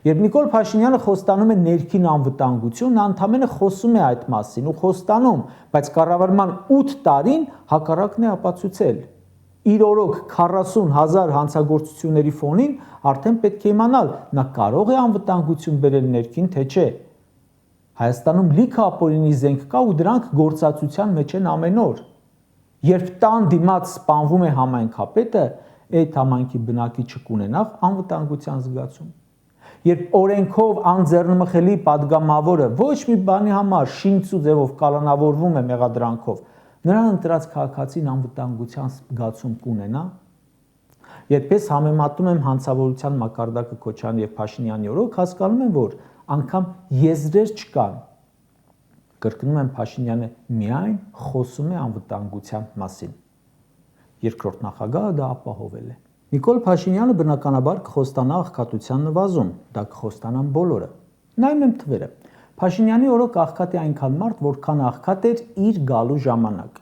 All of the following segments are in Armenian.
Երբ Նիկոլ Փաշինյանը խոստանում է ներքին անվտանգություն, նա ընդամենը խոսում է այդ մասին ու խոստանում, բայց կառավարման 8 տարին հակառակն է ապացուցել։ Իր օրոք 40,000 հանցագործությունների ֆոնին արդեն պետք է իմանալ, նա կարող է անվտանգություն բերել ներքին, թե չէ։ Հայաստանում լիքը ապօրինի զենք կա ու դրանք գործածության մեջ են ամեն օր։ Երբ տան դիմաց սպանվում է համայնքապետը, այդ համայնքի բնակիչը կունենա անվտանգության զգացում։ Երբ օրենքով անձեռնմխելի падգամավորը ոչ մի բանի համար շինծու ձևով կալանավորվում է մեղադրանքով, նրան ընտրած քաղաքացին անվտանգության զգացում կունենա։ Երբ ես համեմատում եմ հանցավորության մակարդակը Քոչարյանի եւ Փաշինյանի օրոք, հասկանում եմ, որ անգամ եզրեր չկան։ Կրկնում եմ, Փաշինյանը միայն խոսում է անվտանգության մասին։ Երկրորդ նախագահը դա ապահովել է։ Նիկոլ Փաշինյանը բնականաբար կխոստանա աղքատության նվազում, դա կխոստանան բոլորը։ Նայում եմ թվերը։ Փաշինյանի օրոք աղքատ է այնքան մարդ, որքան աղքատ էր իր գալու ժամանակ։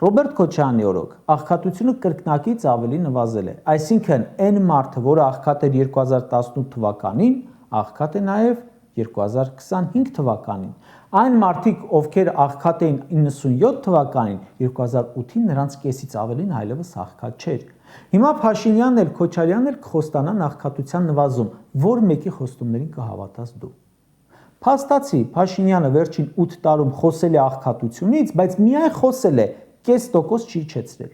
Ռոբերտ Քոչարյանի օրոք աղքատությունը կրկնակից ավելի նվազել է, այսինքն այն մարդը, որը աղքատ էր 2018 թվականին, աղքատ է նաև 2025 թվականին։ Այն մարդիկ, ովքեր աղքատ էին 97 թվականին, 2008-ին նրանց կեսից ավելին այլևս աղքատ չէր։ Հիմա Փաշինյանն էլ Քոչարյանն էլ կխոստանան աղքատության նվազում, որ մեկի խոստումներին կհավատաս դու։ Փաստացի Փաշինյանը վերջին 8 տարում խոսել է աղքատությունից, բայց միայն խոսել է, կես տոկոս չի իջեցրել։